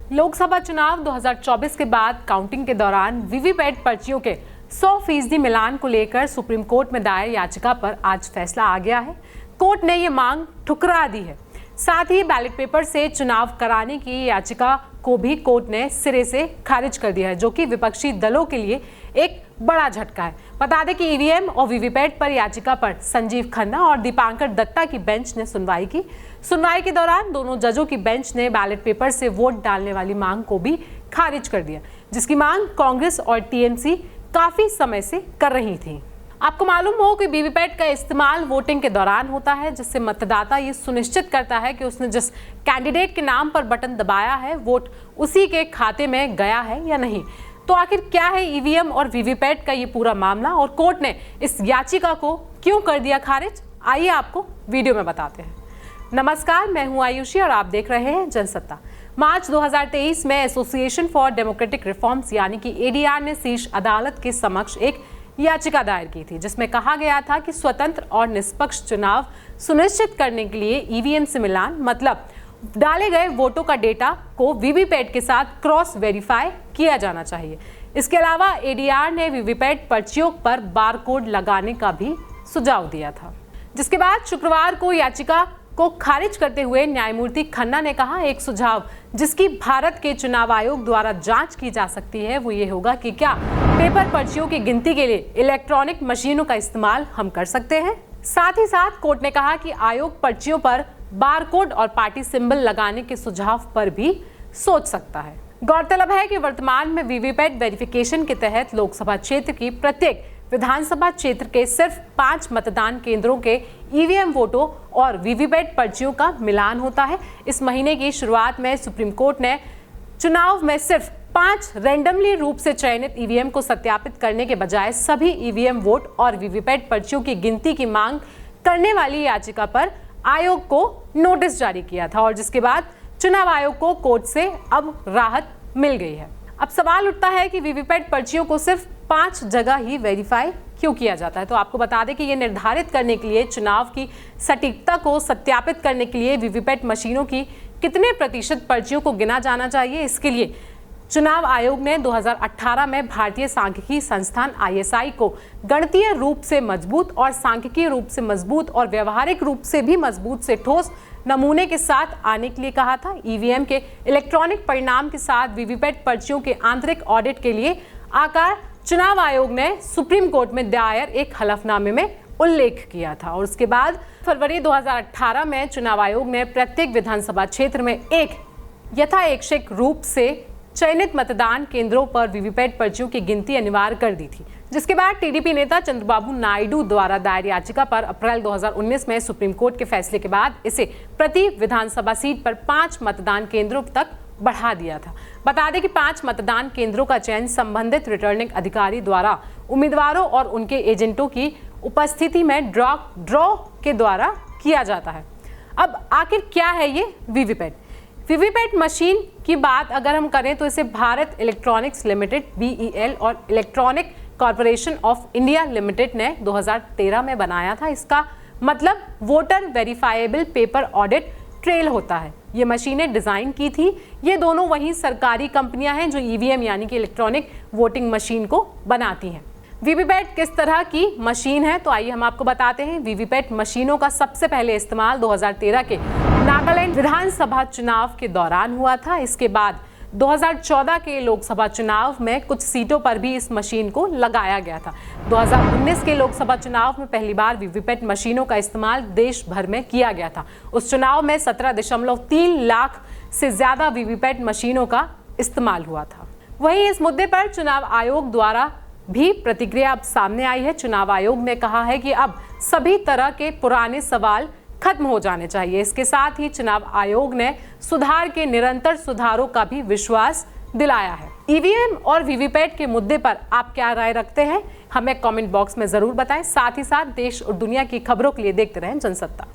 लोकसभा चुनाव 2024 के बाद काउंटिंग के दौरान वीवीपैट पर्चियों के 100% मिलान को लेकर सुप्रीम कोर्ट में दायर याचिका पर आज फैसला आ गया है। कोर्ट ने ये मांग ठुकरा दी है। साथ ही बैलेट पेपर से चुनाव कराने की याचिका को भी कोर्ट ने सिरे से खारिज कर दिया है, जो कि विपक्षी दलों के लिए एक बड़ा झटका है। बता दें कि ईवीएम और वीवीपैट पर याचिका पर संजीव खन्ना और दीपांकर दत्ता की बेंच ने सुनवाई की। सुनवाई के दौरान दोनों जजों की बेंच ने बैलेट पेपर से वोट डालने वाली मांग को भी खारिज कर दिया, जिसकी मांग कांग्रेस और टीएमसी काफी समय से कर रही थी। आपको मालूम हो कि वीवीपैट का इस्तेमाल वोटिंग के दौरान होता है, जिससे मतदाता ये सुनिश्चित करता है कि उसने जिस कैंडिडेट के नाम पर बटन दबाया है वोट उसी के खाते में गया है या नहीं। तो आखिर क्या है ईवीएम और वीवीपैट का ये पूरा मामला और कोर्ट ने इस याचिका को क्यों कर दिया खारिज, आइए आपको वीडियो में बताते हैं। नमस्कार, मैं हूं आयुषी और आप देख रहे हैं जनसत्ता। मार्च 2023 में एसोसिएशन फॉर डेमोक्रेटिक रिफॉर्म्स यानी कि एडीआर ने शीर्ष अदालत के समक्ष एक याचिका दायर की थी, जिसमें कहा गया था कि स्वतंत्र और निष्पक्ष चुनाव सुनिश्चित करने के लिए ईवीएम से मिलान मतलब डाले गए वोटों का डेटा को वीवीपैट के साथ क्रॉस वेरीफाई किया जाना चाहिए। इसके अलावा एडीआर ने वीवीपैट पर्चियों पर बारकोड लगाने का भी सुझाव दिया था, जिसके बाद शुक्रवार को याचिका को खारिज करते हुए न्यायमूर्ति खन्ना ने कहा, एक सुझाव जिसकी भारत के चुनाव आयोग द्वारा जांच की जा सकती है वो ये होगा कि क्या पेपर पर्चियों की गिनती के लिए इलेक्ट्रॉनिक मशीनों का इस्तेमाल हम कर सकते हैं। साथ ही साथ कोर्ट ने कहा कि आयोग पर्चियों पर बारकोड और पार्टी सिंबल लगाने के सुझाव पर भी सोच सकता है। गौरतलब है कि वर्तमान में वीवीपैट वेरिफिकेशन के तहत लोकसभा क्षेत्र की प्रत्येक विधानसभा क्षेत्र के सिर्फ 5 मतदान केंद्रों के ईवीएम वोटों और वीवीपैट पर्चियों का मिलान होता है। इस महीने की शुरुआत में सुप्रीम कोर्ट ने चुनाव में सिर्फ 5 रैंडमली रूप से चयनित ईवीएम को सत्यापित करने के बजाय सभी ईवीएम वोट और वीवीपैट पर्चियों की गिनती की मांग करने वाली याचिका पर आयोग को नोटिस जारी किया था, और जिसके बाद चुनाव आयोग को कोर्ट से अब राहत मिल गई है। अब सवाल उठता है कि वीवीपैट पर्चियों को सिर्फ 5 जगह ही वेरीफाई क्यों किया जाता है। तो आपको बता दें कि ये निर्धारित करने के लिए चुनाव की सटीकता को सत्यापित करने के लिए वीवीपैट मशीनों की कितने प्रतिशत पर्चियों को गिना जाना चाहिए, इसके लिए चुनाव आयोग ने 2018 में भारतीय सांख्यिकी संस्थान ISI को गणितीय रूप से मजबूत और सांख्यिकीय रूप से मजबूत और व्यवहारिक रूप से भी मजबूत से ठोस नमूने के साथ आने के लिए कहा था। ईवीएम के इलेक्ट्रॉनिक परिणाम के साथ वीवीपैट पर्चियों के आंतरिक ऑडिट के लिए आकार चुनाव आयोग ने सुप्रीम कोर्ट में दायर एक हलफनामे में उल्लेख किया था, और उसके बाद फरवरी 2018 में चुनाव आयोग ने प्रत्येक विधानसभा क्षेत्र में एक यथाऐच्छिक रूप से चयनित मतदान केंद्रों पर वीवीपैट पर्चियों की गिनती अनिवार्य कर दी थी, जिसके बाद टीडीपी नेता चंद्रबाबू नायडू द्वारा दायर याचिका पर अप्रैल 2019 में सुप्रीम कोर्ट के फैसले के बाद इसे प्रति विधानसभा सीट पर 5 मतदान केंद्रों तक बढ़ा दिया था। बता दें कि 5 मतदान केंद्रों का चयन संबंधित रिटर्निंग अधिकारी द्वारा उम्मीदवारों और उनके एजेंटों की उपस्थिति में ड्रॉ के द्वारा किया जाता है। अब आखिर क्या है ये वीवीपैट मशीन की बात अगर हम करें तो इसे भारत इलेक्ट्रॉनिक्स लिमिटेड BEL और electronic corporation of India limited ने 2013 में बनाया था। इसका मतलब voter verifiable paper audit trail होता है। ये मशीनें डिजाइन की थी। ये दोनों वही सरकारी कंपनियां हैं जो ईवीएम यानी कि इलेक्ट्रॉनिक वोटिंग मशीन को बनाती हैं। वीवीपैट किस तरह की मशीन है, तो आइए हम आपको बताते हैं। वीवीपैट मशीनों का सबसे पहले इस्तेमाल 2013 के नागालैंड विधानसभा चुनाव के दौरान हुआ था। इसके बाद 2014 के लोकसभा चुनाव में कुछ सीटों पर भी इस मशीन को लगाया गया था। 2019 के लोकसभा चुनाव में पहली बार वीवीपैट मशीनों का इस्तेमाल देश भर में किया गया था। उस चुनाव में 17.3 लाख से ज्यादा वीवीपैट मशीनों का इस्तेमाल हुआ था। वहीं इस मुद्दे पर चुनाव आयोग द्वारा भी प्रतिक्रिया अब सामने आई है। चुनाव आयोग ने कहा है कि अब सभी तरह के पुराने सवाल खत्म हो जाने चाहिए। इसके साथ ही चुनाव आयोग ने सुधार के निरंतर सुधारों का भी विश्वास दिलाया है। ईवीएम और वीवीपैट के मुद्दे पर आप क्या राय रखते हैं, हमें कमेंट बॉक्स में जरूर बताएं। साथ ही साथ देश और दुनिया की खबरों के लिए देखते रहें जनसत्ता।